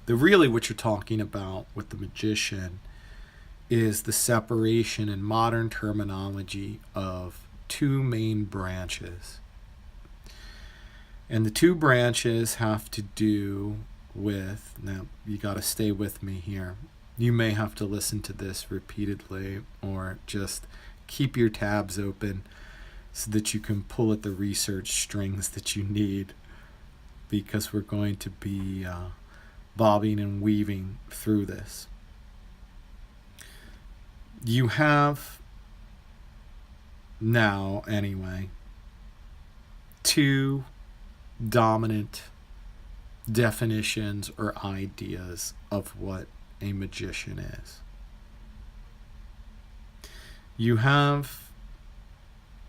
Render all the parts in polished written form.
Really what you're talking about with the magician is the separation in modern terminology of two main branches. And the two branches have to do with, now you got to stay with me here. You may have to listen to this repeatedly or just keep your tabs open so that you can pull at the research strings that you need, because we're going to be bobbing and weaving through this. You have now, anyway, two dominant definitions or ideas of what a magician is. You have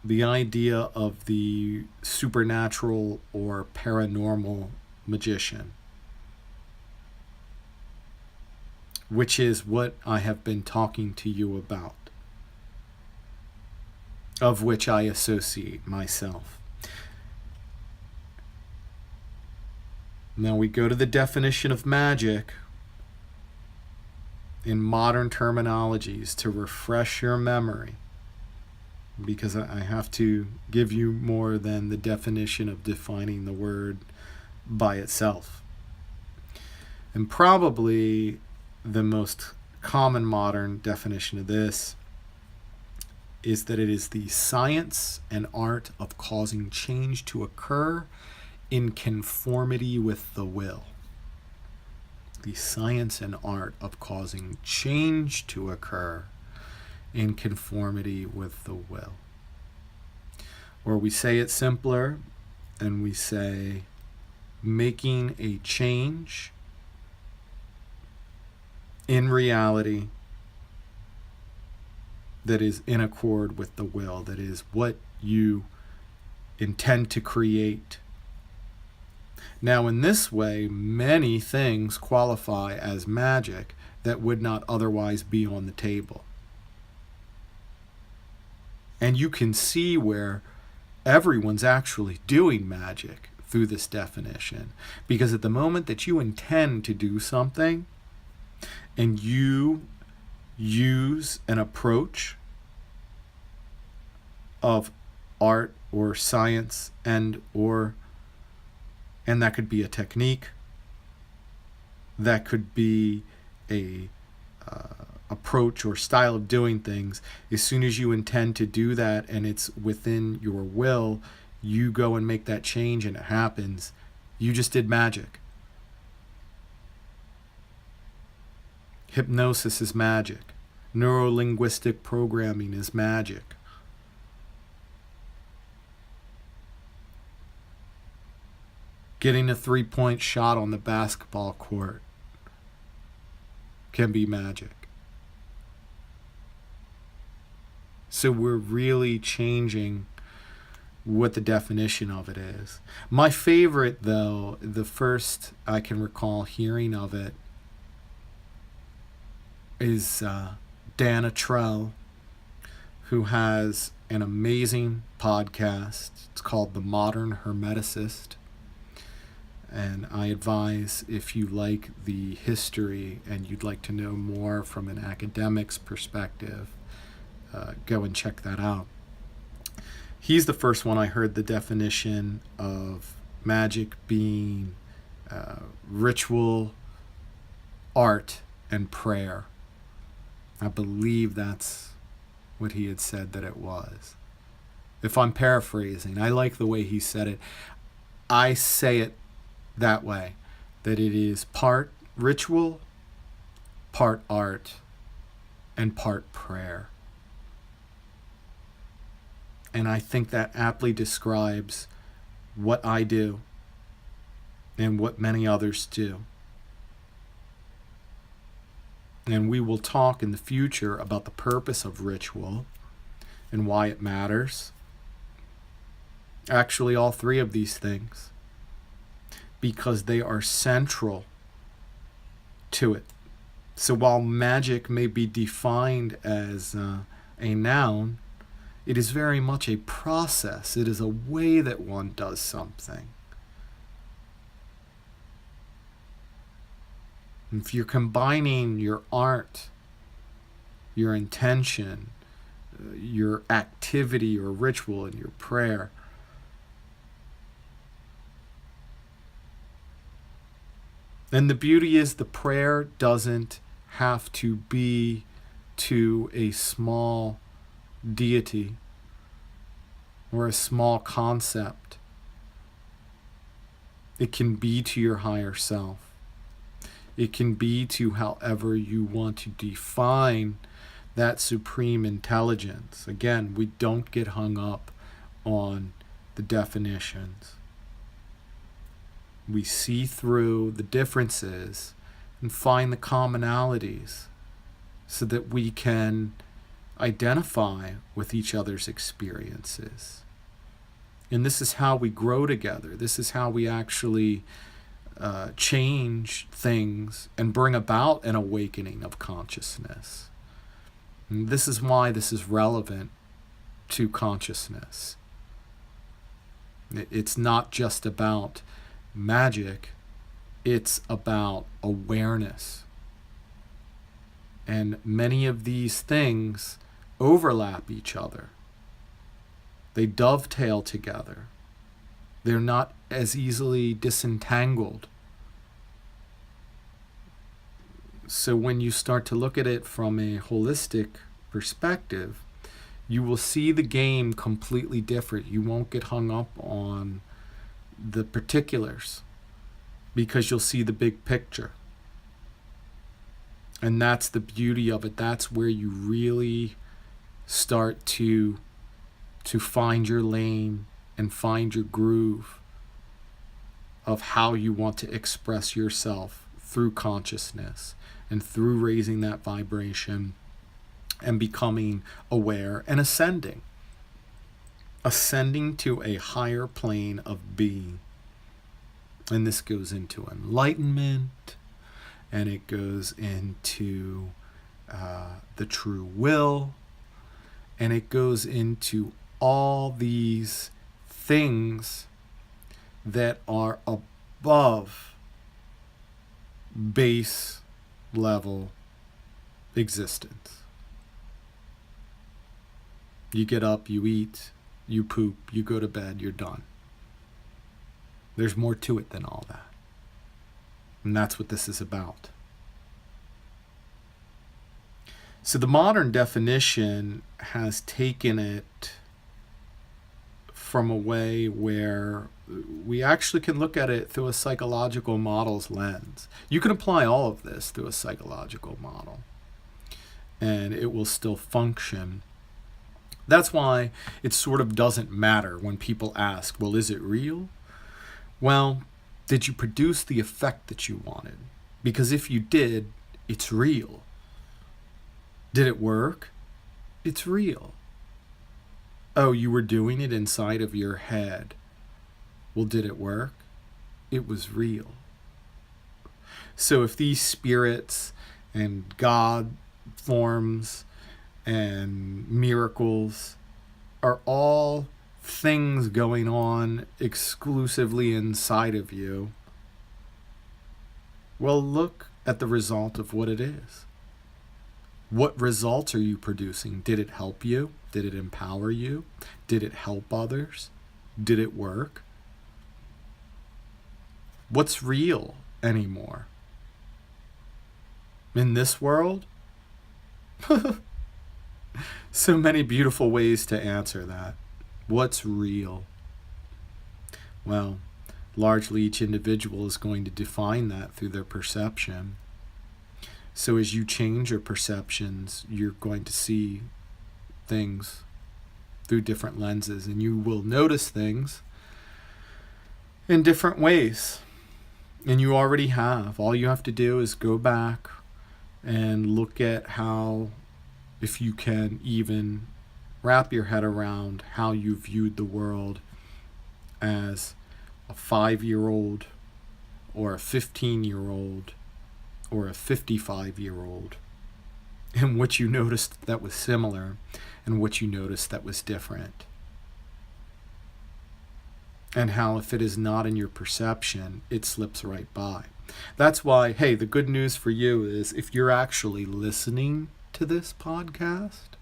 the idea of the supernatural or paranormal magician, which is what I have been talking to you about, of which I associate myself. Now we go to the definition of magic in modern terminologies to refresh your memory, because I have to give you more than the definition of defining the word by itself. And probably the most common modern definition of this is that it is the science and art of causing change to occur in conformity with the will. The science and art of causing change to occur in conformity with the will. Or we say it simpler and we say making a change in reality that is in accord with the will, that is what you intend to create. Now, in this way, many things qualify as magic that would not otherwise be on the table. And you can see where everyone's actually doing magic through this definition. Because at the moment that you intend to do something and you use an approach of art or science and that could be a technique, that could be a approach or style of doing things. As soon as you intend to do that and it's within your will, you go and make that change and it happens. You just did magic. Hypnosis is magic. Neuro-linguistic programming is magic. Getting a 3-point shot on the basketball court can be magic. So we're really changing what the definition of it is. My favorite, though, the first I can recall hearing of it, is Dan Attrell, who has an amazing podcast. It's called The Modern Hermeticist. And I advise, if you like the history and you'd like to know more from an academic's perspective, go and check that out. He's the first one I heard the definition of magic being ritual, art, and prayer. I believe that's what he had said that it was. If I'm paraphrasing, I like the way he said it. I say it that way, that it is part ritual, part art, and part prayer. And I think that aptly describes what I do and what many others do. And we will talk in the future about the purpose of ritual and why it matters. Actually, all three of these things, because they are central to it. So while magic may be defined as a noun, it is very much a process. It is a way that one does something. If you're combining your art, your intention, your activity or ritual, and your prayer, and the beauty is the prayer doesn't have to be to a small deity or a small concept. It can be to your higher self. It can be to however you want to define that supreme intelligence. Again, we don't get hung up on the definitions. We see through the differences and find the commonalities so that we can identify with each other's experiences. And this is how we grow together. This is how we actually change things and bring about an awakening of consciousness. And this is why this is relevant to consciousness. It's not just about magic, it's about awareness. And many of these things overlap each other. They dovetail together. They're not as easily disentangled. So when you start to look at it from a holistic perspective, you will see the game completely different. You won't get hung up on the particulars because you'll see the big picture. And that's the beauty of it. That's where you really start to find your lane and find your groove of how you want to express yourself through consciousness and through raising that vibration and becoming aware and ascending to a higher plane of being. And this goes into enlightenment, and it goes into the true will, and it goes into all these things that are above base level existence. You get up, you eat, you poop, you go to bed, you're done. There's more to it than all that. And that's what this is about. So the modern definition has taken it from a way where we actually can look at it through a psychological model's lens. You can apply all of this through a psychological model, and it will still function. That's why it sort of doesn't matter when people ask, well, is it real? Well, did you produce the effect that you wanted? Because if you did, it's real. Did it work? It's real. Oh, you were doing it inside of your head. Well, did it work? It was real. So if these spirits and God forms and miracles are all things going on exclusively inside of you, well, look at the result of what it is. What results are you producing? Did it help you? Did it empower you? Did it help others? Did it work? What's real anymore? In this world? So many beautiful ways to answer that. What's real? Well, largely each individual is going to define that through their perception. So as you change your perceptions, you're going to see things through different lenses, and you will notice things in different ways. And you already have. All you have to do is go back and look at how, if you can even wrap your head around how you viewed the world as a 5-year-old or a 15-year-old or a 55-year-old, and what you noticed that was similar and what you noticed that was different. And how if it is not in your perception, it slips right by. That's why, hey, the good news for you is if you're actually listening to this podcast,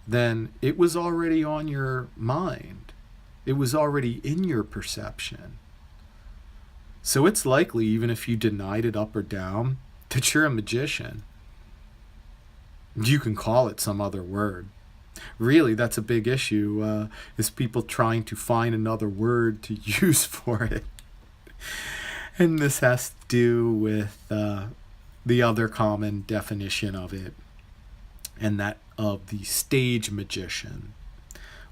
then it was already on your mind. It was already in your perception. So it's likely, even if you denied it up or down, that you're a magician. You can call it some other word. Really, that's a big issue, is people trying to find another word to use for it. And this has to do with the other common definition of it, and that of the stage magician,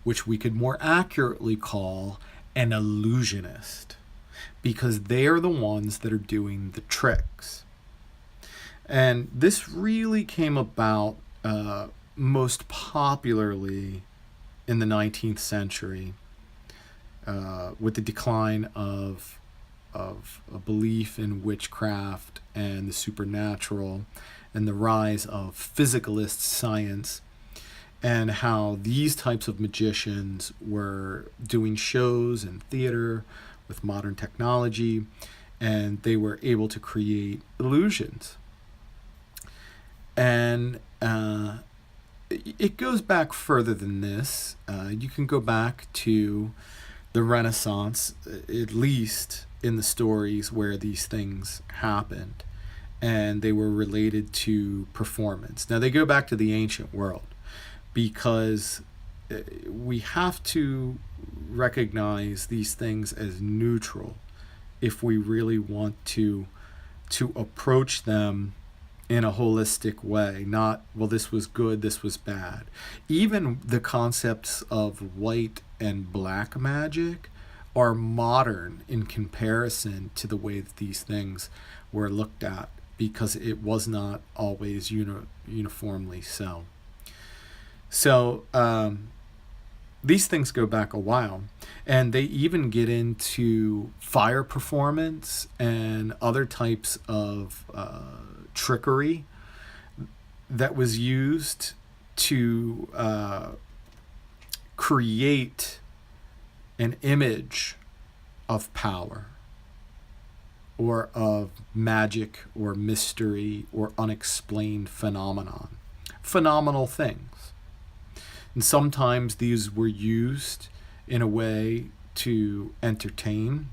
which we could more accurately call an illusionist, because they are the ones that are doing the tricks. And this really came about most popularly in the 19th century with the decline of a belief in witchcraft and the supernatural, and the rise of physicalist science, and how these types of magicians were doing shows and theater with modern technology, and they were able to create illusions. And it goes back further than this. You can go back to the Renaissance, at least in the stories where these things happened, and they were related to performance. Now, they go back to the ancient world, because we have to recognize these things as neutral if we really want to approach them in a holistic way. Not, well, this was good, this was bad. Even the concepts of white and black magic are modern in comparison to the way that these things were looked at, because it was not always uniformly so. So these things go back a while, and they even get into fire performance and other types of trickery that was used to create an image of power, or of magic or mystery or unexplained phenomenal things. And sometimes these were used in a way to entertain,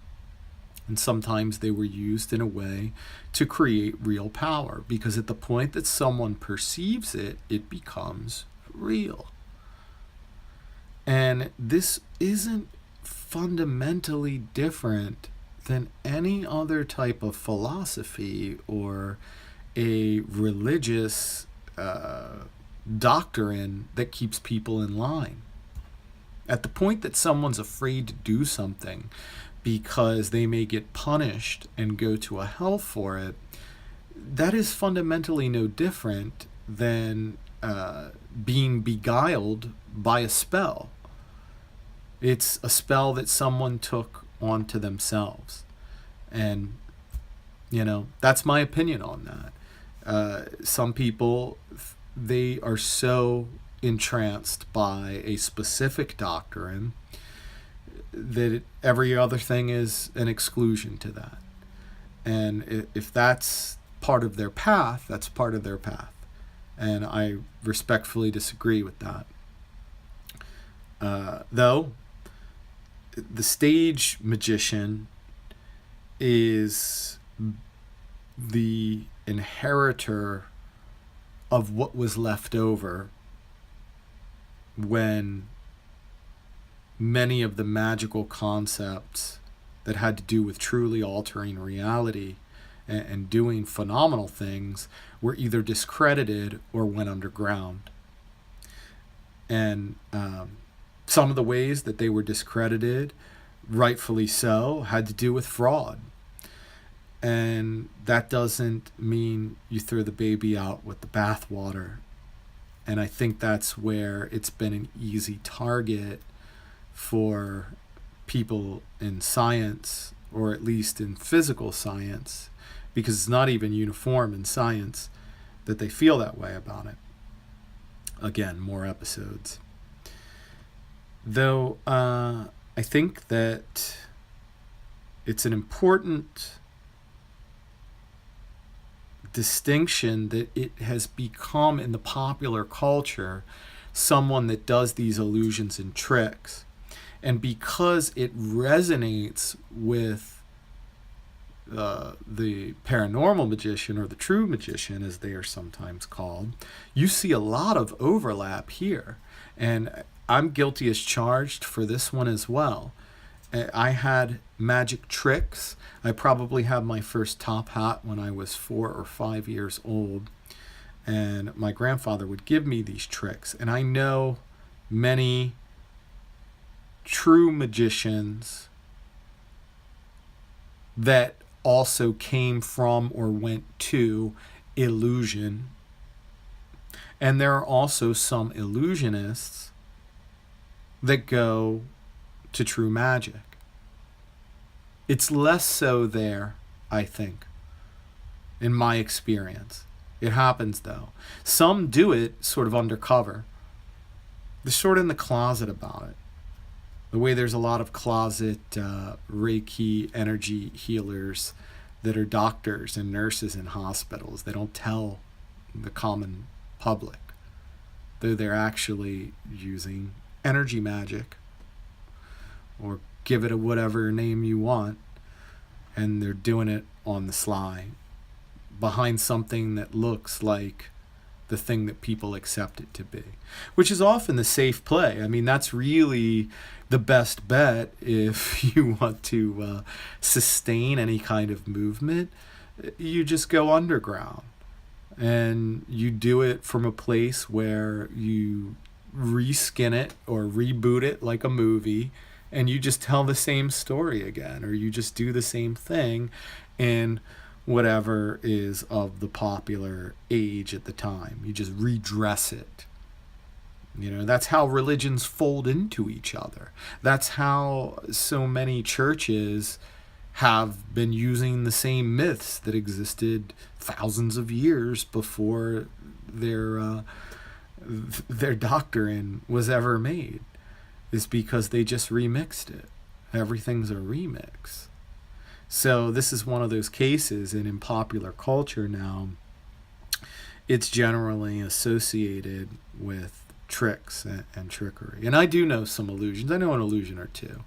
and sometimes they were used in a way to create real power, because at the point that someone perceives it, it becomes real. And this isn't fundamentally different than any other type of philosophy or a religious doctrine that keeps people in line. At the point that someone's afraid to do something because they may get punished and go to a hell for it, that is fundamentally no different than being beguiled by a spell. It's a spell that someone took onto themselves. And, that's my opinion on that. Some people, they are so entranced by a specific doctrine that every other thing is an exclusion to that. And if that's part of their path, that's part of their path. And I respectfully disagree with that. Though, the stage magician is the inheritor of what was left over when many of the magical concepts that had to do with truly altering reality and doing phenomenal things were either discredited or went underground. And some of the ways that they were discredited, rightfully so, had to do with fraud. And that doesn't mean you throw the baby out with the bathwater. And I think that's where it's been an easy target for people in science, or at least in physical science, because it's not even uniform in science that they feel that way about it. Again, more episodes. Though I think that it's an important distinction that it has become in the popular culture someone that does these illusions and tricks. And because it resonates with the paranormal magician, or the true magician as they are sometimes called, you see a lot of overlap here. And I'm guilty as charged for this one as well. I had magic tricks. I probably had my first top hat when I was 4 or 5 years old. And my grandfather would give me these tricks. And I know many true magicians that also came from or went to illusion. And there are also some illusionists that go to true magic. It's less so there, I think, in my experience. It happens, though. Some do it sort of undercover. They're sort of in the closet about it. The way there's a lot of closet Reiki energy healers that are doctors and nurses in hospitals. They don't tell the common public, though they're actually using energy magic, or give it a whatever name you want, and they're doing it on the sly, behind something that looks like the thing that people accept it to be, which is often the safe play. I mean, that's really the best bet if you want to sustain any kind of movement. You just go underground, and you do it from a place where you reskin it or reboot it like a movie, and you just tell the same story again, or you just do the same thing in whatever is of the popular age at the time. You just redress it. You know, that's how religions fold into each other. That's how so many churches have been using the same myths that existed thousands of years before their doctrine was ever made, is because they just remixed it. Everything's a remix. So this is one of those cases, and in popular culture now, it's generally associated with tricks and trickery. And I do know some illusions. I know an illusion or two.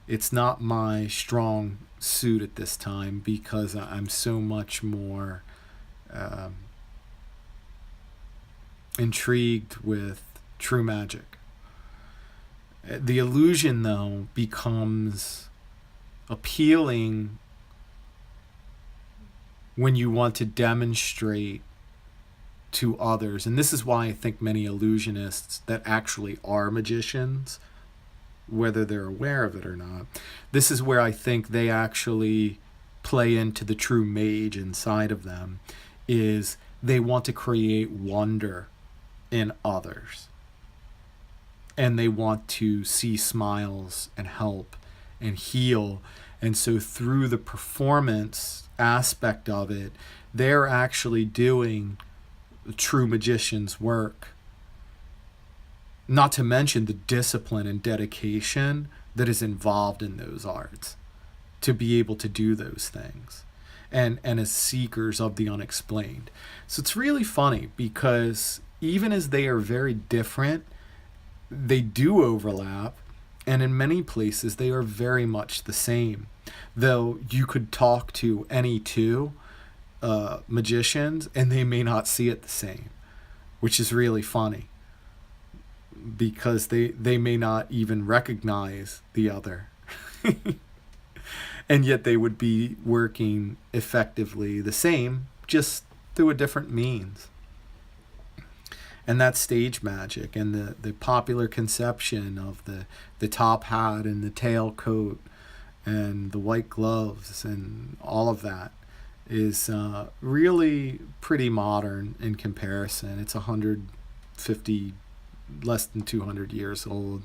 It's not my strong suit at this time, because I'm so much more intrigued with true magic. The illusion, though, becomes appealing when you want to demonstrate to others. And this is why I think many illusionists that actually are magicians, whether they're aware of it or not, this is where I think they actually play into the true mage inside of them, is they want to create wonder in others. And they want to see smiles and help and heal. And so through the performance aspect of it, they're actually doing the true magician's work. Not to mention the discipline and dedication that is involved in those arts to be able to do those things, and as seekers of the unexplained. So it's really funny, because even as they are very different, they do overlap, and in many places they are very much the same. Though you could talk to any two magicians and they may not see it the same, which is really funny, because they may not even recognize the other. And yet they would be working effectively the same, just through a different means. And that's stage magic, and the popular conception of the top hat and the tail coat and the white gloves and all of that is really pretty modern in comparison. It's 150, less than 200 years old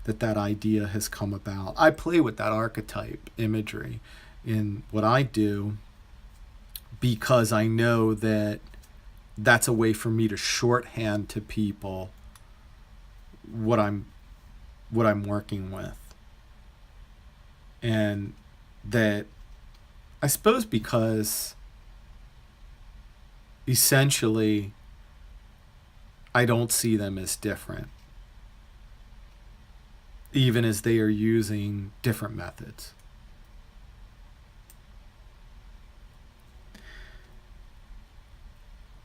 that idea has come about. I play with that archetype imagery in what I do, because I know that that's a way for me to shorthand to people what I'm working with. And that, I suppose, because essentially, I don't see them as different, even as they are using different methods.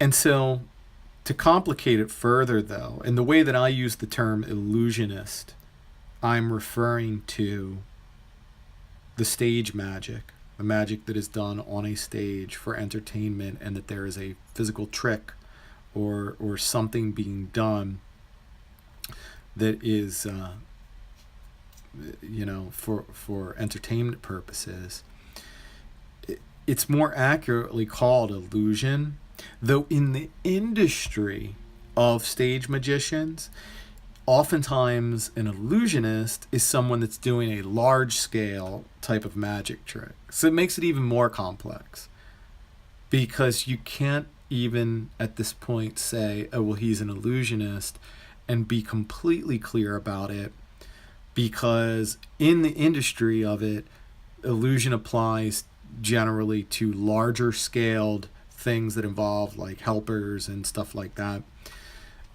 And so, to complicate it further, though, in the way that I use the term illusionist, I'm referring to the stage magic, the magic that is done on a stage for entertainment, and that there is a physical trick or something being done that is, for entertainment purposes. It's more accurately called illusion, though in the industry of stage magicians, oftentimes an illusionist is someone that's doing a large scale type of magic trick. So it makes it even more complex, because you can't even at this point say, oh, well, he's an illusionist, and be completely clear about it, because in the industry of it, illusion applies generally to larger scaled things that involve like helpers and stuff like that.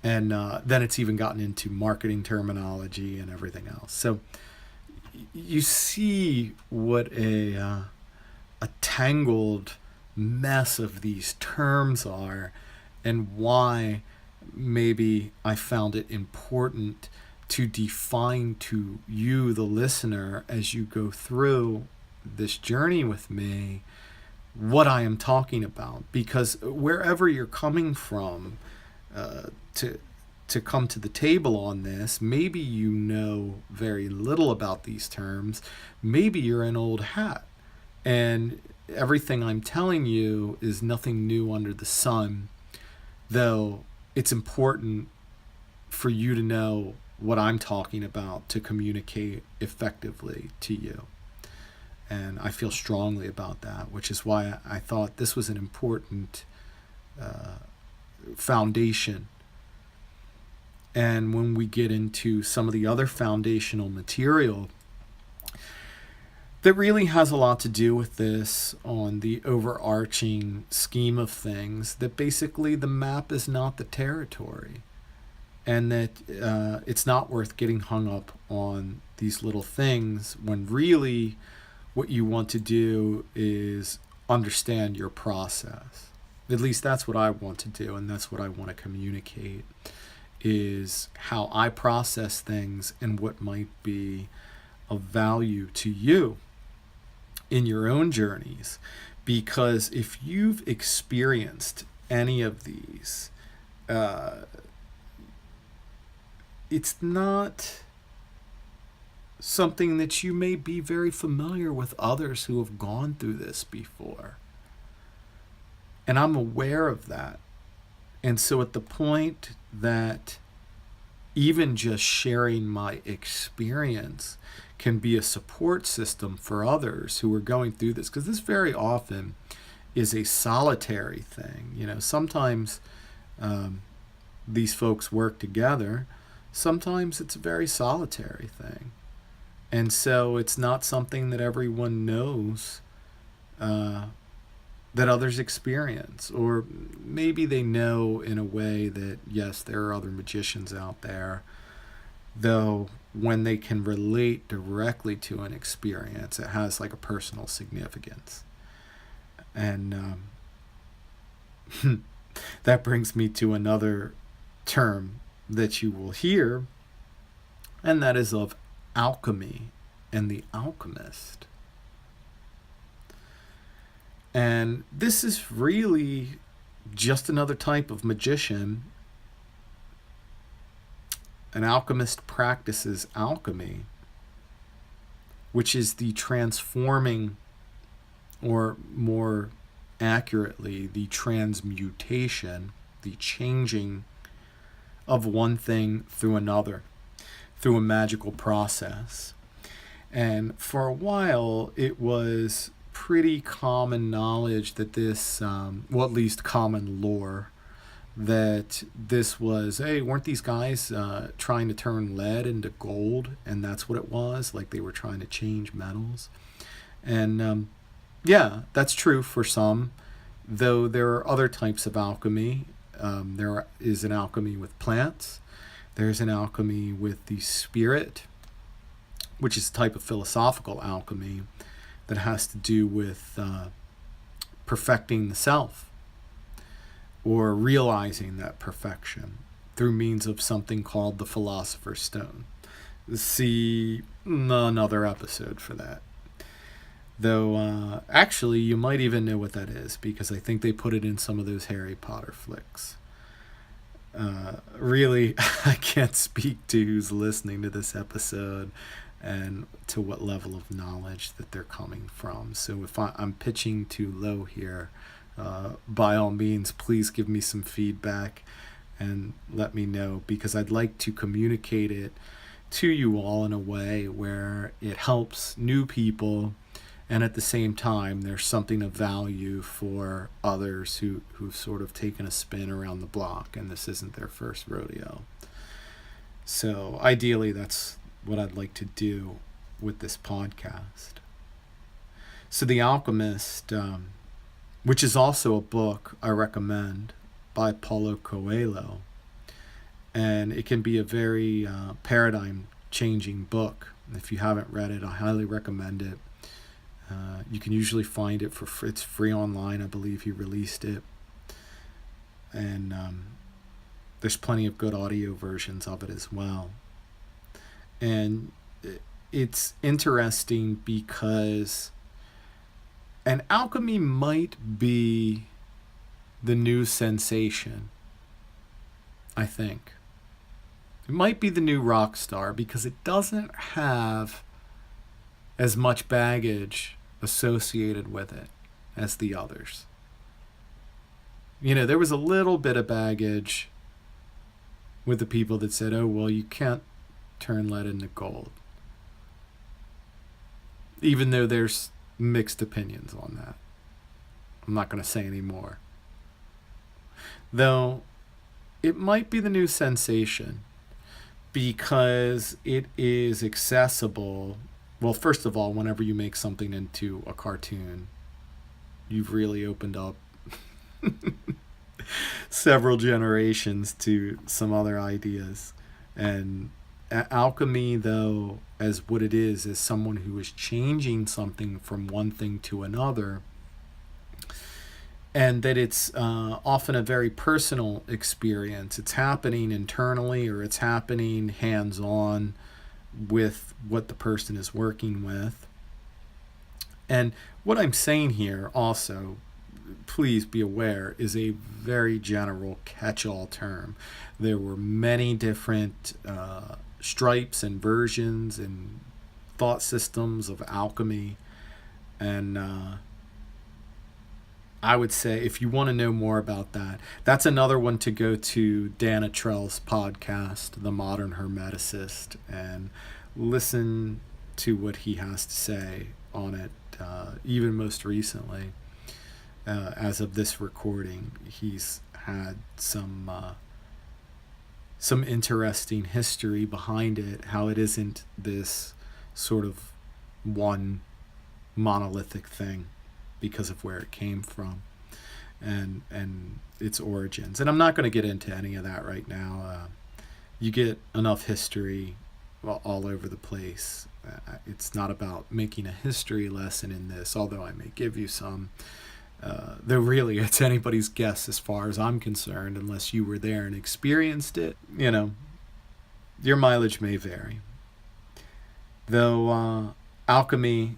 And then it's even gotten into marketing terminology and everything else. So you see what a tangled mess of these terms are, and why maybe I found it important to define to you, the listener, as you go through this journey with me, what I am talking about. Because wherever you're coming from to come to the table on this, maybe you know very little about these terms. Maybe you're an old hat, and everything I'm telling you is nothing new under the sun, though it's important for you to know what I'm talking about to communicate effectively to you. And I feel strongly about that, which is why I thought this was an important foundation. And when we get into some of the other foundational material that really has a lot to do with this on the overarching scheme of things, that basically the map is not the territory, and that it's not worth getting hung up on these little things, when really what you want to do is understand your process. At least that's what I want to do, and that's what I want to communicate, is how I process things and what might be of value to you in your own journeys. Because if you've experienced any of these, it's not something that you may be very familiar with others who have gone through this before. And I'm aware of that. And so at the point that even just sharing my experience can be a support system for others who are going through this, because this very often is a solitary thing. Sometimes these folks work together. Sometimes it's a very solitary thing. And so it's not something that everyone knows that others experience. Or maybe they know in a way that, yes, there are other magicians out there, though when they can relate directly to an experience, it has like a personal significance. And that brings me to another term that you will hear, and that is of alchemy and the alchemist. And this is really just another type of magician. An alchemist practices alchemy, which is the transforming, or more accurately, the transmutation, the changing of one thing through another, through a magical process. And for a while, it was pretty common knowledge that this, well, at least common lore, that this was, hey, weren't these guys trying to turn lead into gold? And that's what it was, like they were trying to change metals. And yeah, that's true for some. though there are other types of alchemy. There is an alchemy with plants. There's an alchemy with the spirit, which is a type of philosophical alchemy that has to do with perfecting the self or realizing that perfection through means of something called the Philosopher's Stone. See another episode for that. Though, actually, you might even know what that is, because I think they put it in some of those Harry Potter flicks. Really, I can't speak to who's listening to this episode and to what level of knowledge that they're coming from. So if I'm pitching too low here, by all means, please give me some feedback and let me know, because I'd like to communicate it to you all in a way where it helps new people, and at the same time there's something of value for others who've sort of taken a spin around the block and this isn't their first rodeo. So ideally that's what I'd like to do with this podcast. So The Alchemist, which is also a book I recommend, by Paulo Coelho, and it can be a very paradigm changing book. If you haven't read it, I highly recommend it. You can usually find it for free. It's free online. I believe he released it. And there's plenty of good audio versions of it as well. And it's interesting because an alchemy might be the new sensation, I think. It might be the new rock star because it doesn't have as much baggage associated with it as the others. There was a little bit of baggage with the people that said, oh, well, you can't turn lead into gold. Even though there's mixed opinions on that. I'm not going to say any more. Though, it might be the new sensation because it is accessible. Well, first of all, whenever you make something into a cartoon, you've really opened up several generations to some other ideas. And alchemy, though, as what it is someone who is changing something from one thing to another, and that it's often a very personal experience. It's happening internally, or it's happening hands-on with what the person is working with. And what I'm saying here also, please be aware, is a very general catch-all term. There were many different stripes and versions and thought systems of alchemy, and I would say if you want to know more about that, that's another one to go to Dan Attrell's podcast, The Modern Hermeticist, and listen to what he has to say on it. Even most recently, as of this recording, he's had some interesting history behind it, how it isn't this sort of one monolithic thing because of where it came from and its origins. And I'm not going to get into any of that right now. You get enough history all over the place. It's not about making a history lesson in this, although I may give you some. Though really it's anybody's guess as far as I'm concerned, unless you were there and experienced it. Your mileage may vary. Though alchemy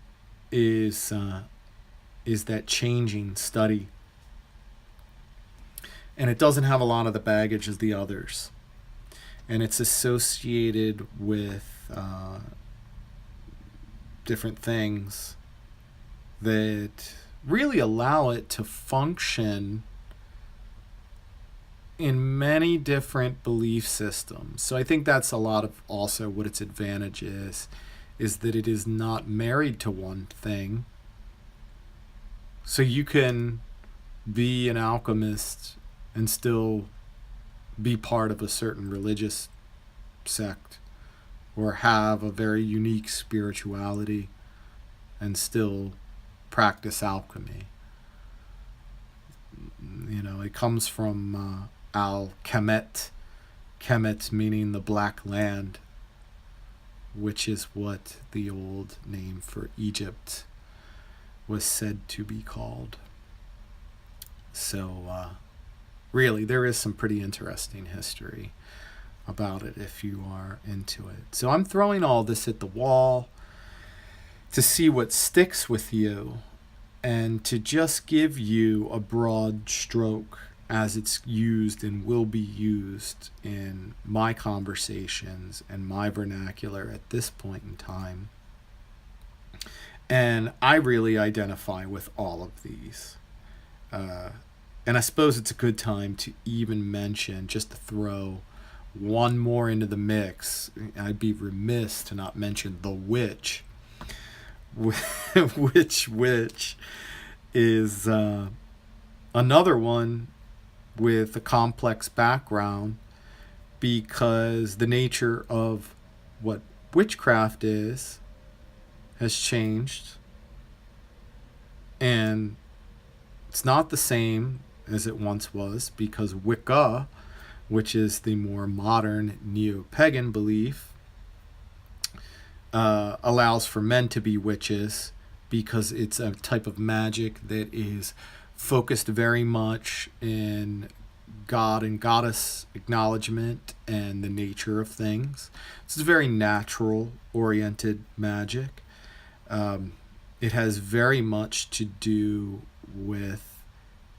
is that changing study, and it doesn't have a lot of the baggage as the others, and it's associated with different things that really allow it to function in many different belief systems. So I think that's a lot of also what its advantage is that it is not married to one thing. So you can be an alchemist and still be part of a certain religious sect, or have a very unique spirituality and still practice alchemy. It comes from Al-Kemet, Kemet meaning the Black Land, which is what the old name for Egypt was said to be called. So, really, there is some pretty interesting history about it if you are into it. So I'm throwing all this at the wall to see what sticks with you and to just give you a broad stroke as it's used and will be used in my conversations and my vernacular at this point in time. And I really identify with all of these. And I suppose it's a good time to even mention, just to throw one more into the mix. I'd be remiss to not mention the witch, which is another one with a complex background, because the nature of what witchcraft is has changed, and it's not the same as it once was, because Wicca, which is the more modern neo-pagan belief, allows for men to be witches, because it's a type of magic that is focused very much in God and goddess acknowledgement and the nature of things. It's a very natural oriented magic. It has very much to do with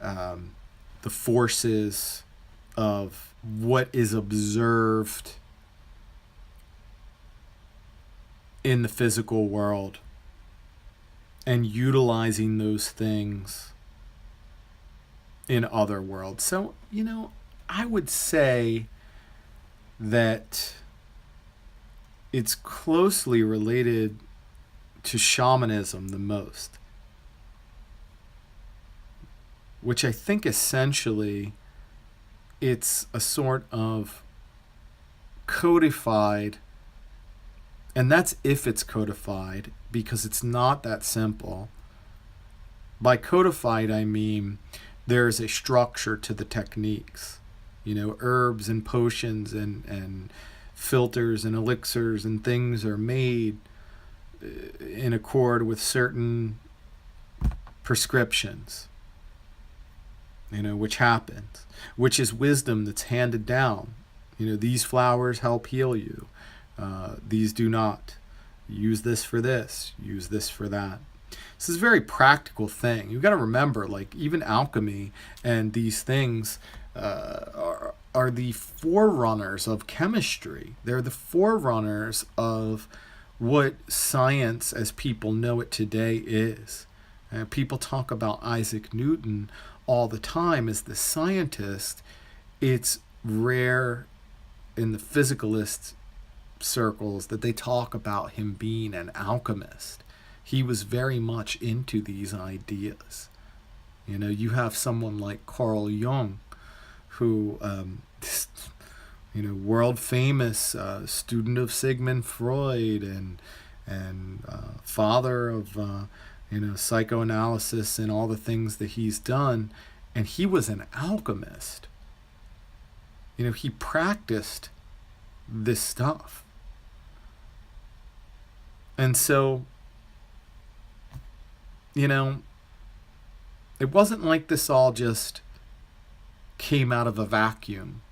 the forces of what is observed in the physical world and utilizing those things in other worlds. So, I would say that it's closely related to shamanism the most, which I think essentially it's a sort of codified, and that's if it's codified, because it's not that simple. By codified, I mean there's a structure to the techniques. Herbs and potions and filters and elixirs and things are made in accord with certain prescriptions, which happens, which is wisdom that's handed down. These flowers help heal you. These do not. Use this for this. Use this for that. This is a very practical thing. You've got to remember, even alchemy and these things are the forerunners of chemistry. They're the forerunners of what science as people know it today is. People talk about Isaac Newton all the time as the scientist. It's rare in the physicalist circles that they talk about him being an alchemist. He was very much into these ideas. You have someone like Carl Jung, who, world famous student of Sigmund Freud and father of psychoanalysis and all the things that he's done, and he was an alchemist. He practiced this stuff. And so, it wasn't like this all just came out of a vacuum.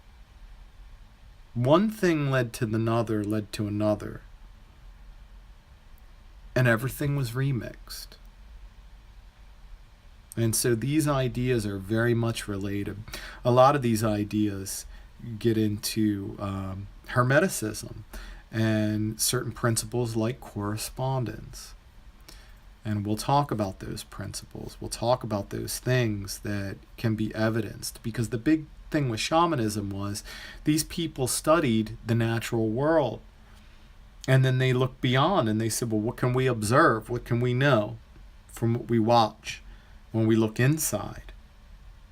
One thing led to another, and everything was remixed. And so these ideas are very much related. A lot of these ideas get into Hermeticism and certain principles like correspondence. And we'll talk about those principles. We'll talk about those things that can be evidenced. Because the big thing with shamanism was these people studied the natural world. And then they looked beyond and they said, well, what can we observe? What can we know from what we watch when we look inside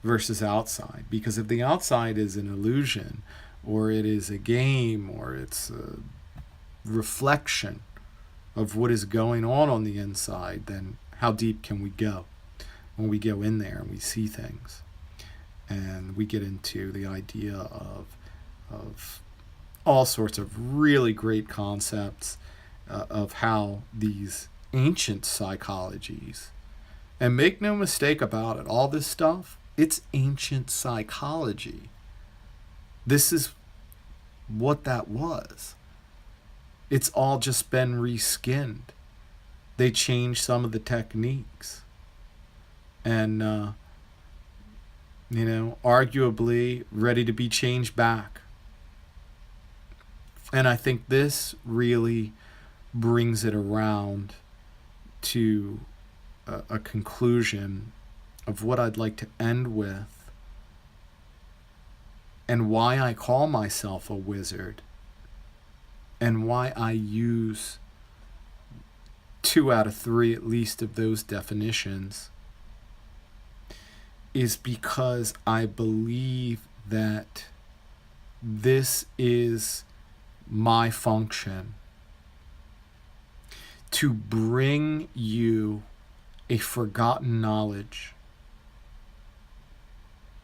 versus outside? Because if the outside is an illusion, or it is a game, or it's a reflection of what is going on the inside, then how deep can we go when we go in there and we see things? and we get into the idea of all sorts of really great concepts of how these ancient psychologies, and make no mistake about it, all this stuff, it's ancient psychology. This is what that was. It's all just been reskinned. They changed some of the techniques. And, arguably ready to be changed back. And I think this really brings it around to a conclusion of what I'd like to end with, and why I call myself a wizard, and why I use 2 out of 3 at least of those definitions, is because I believe that this is my function, to bring you a forgotten knowledge,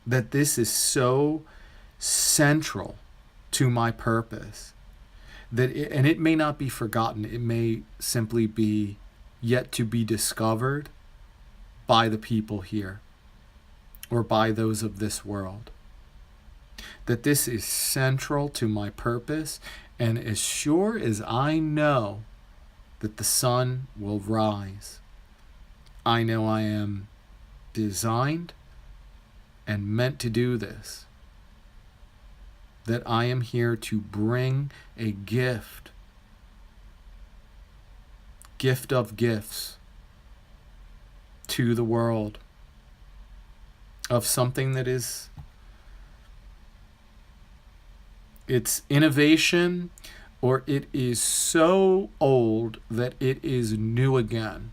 that this is so central to my purpose that and it may not be forgotten, it may simply be yet to be discovered by the people here or by those of this world, that this is central to my purpose. And as sure as I know that the sun will rise, I know I am designed and meant to do this, that I am here to bring a gift of gifts to the world, of something that is, it's innovation, or it is so old that it is new again.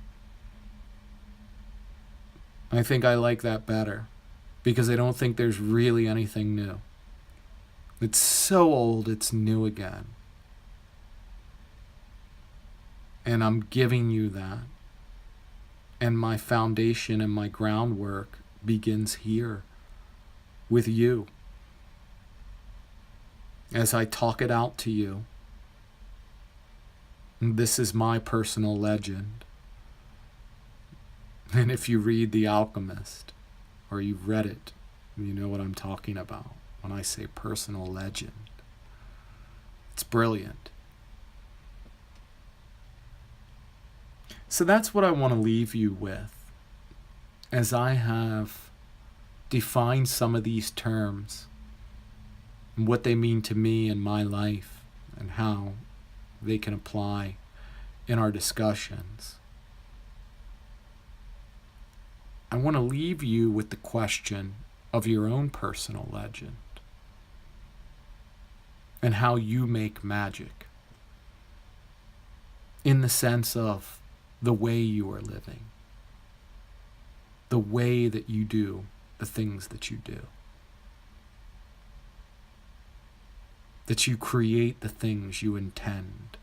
I think I like that better, because I don't think there's really anything new. It's so old, it's new again. And I'm giving you that. And my foundation and my groundwork begins here with you. As I talk it out to you. And this is my personal legend. And if you read The Alchemist, or you've read it, you know what I'm talking about when I say personal legend. It's brilliant. So that's what I want to leave you with, as I have defined some of these terms and what they mean to me in my life and how they can apply in our discussions. I want to leave you with the question of your own personal legend and how you make magic, in the sense of the way you are living, the way that you do the things that you do, that you create the things you intend.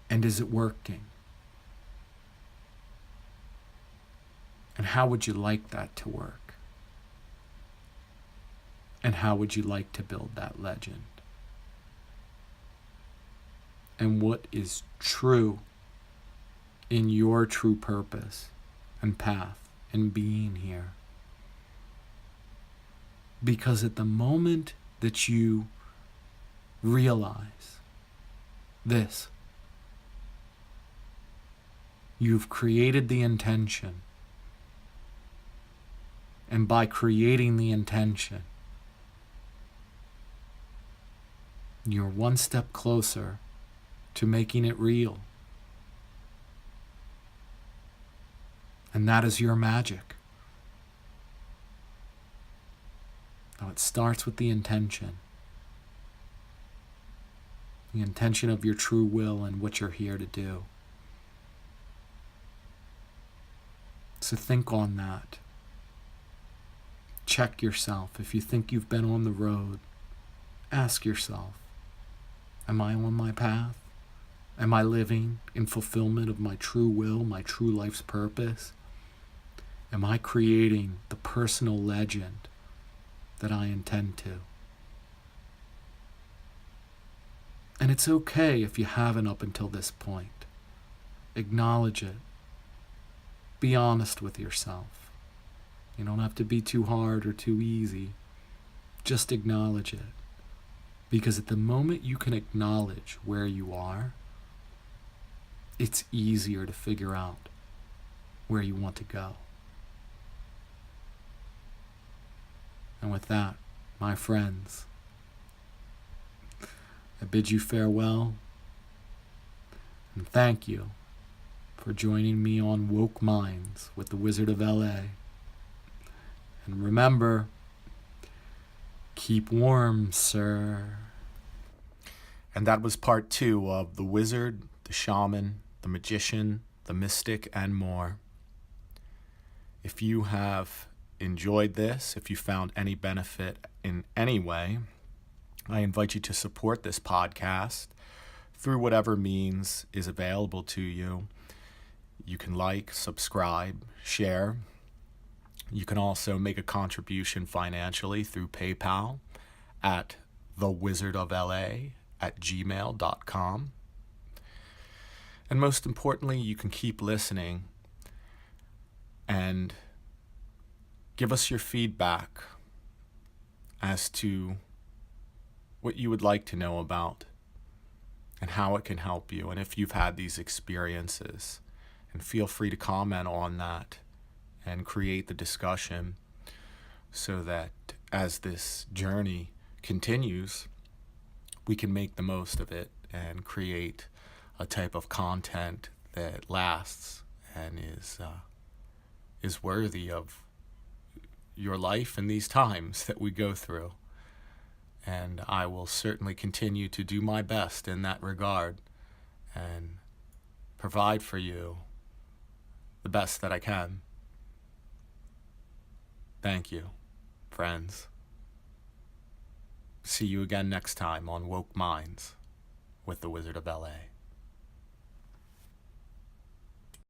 And is it working? And how would you like that to work? And how would you like to build that legend? And what is true in your true purpose and path and being here? Because at the moment that you realize this, you've created the intention. And by creating the intention, you're one step closer to making it real. And that is your magic. Now it starts with the intention. The intention of your true will and what you're here to do. So think on that. Check yourself. If you think you've been on the road, ask yourself, am I on my path? Am I living in fulfillment of my true will, my true life's purpose? Am I creating the personal legend that I intend to? And it's okay if you haven't up until this point. Acknowledge it. Be honest with yourself. You don't have to be too hard or too easy. Just acknowledge it. Because at the moment you can acknowledge where you are, it's easier to figure out where you want to go. And with that, my friends, I bid you farewell and thank you for joining me on Woke Minds with the Wizard of LA. And remember, keep warm, sir. And that was part 2 of The Wizard, the Shaman, the Magician, the Mystic, and more. If you have enjoyed this, if you found any benefit in any way, I invite you to support this podcast through whatever means is available to you. You can like, subscribe, share. You can also make a contribution financially through PayPal at thewizardofla@gmail.com. And most importantly, you can keep listening and give us your feedback as to what you would like to know about and how it can help you, and if you've had these experiences. And feel free to comment on that and create the discussion so that as this journey continues, we can make the most of it and create a type of content that lasts and is worthy of your life in these times that we go through. And I will certainly continue to do my best in that regard and provide for you the best that I can. Thank you, friends. See you again next time on Woke Minds with the Wizard of LA.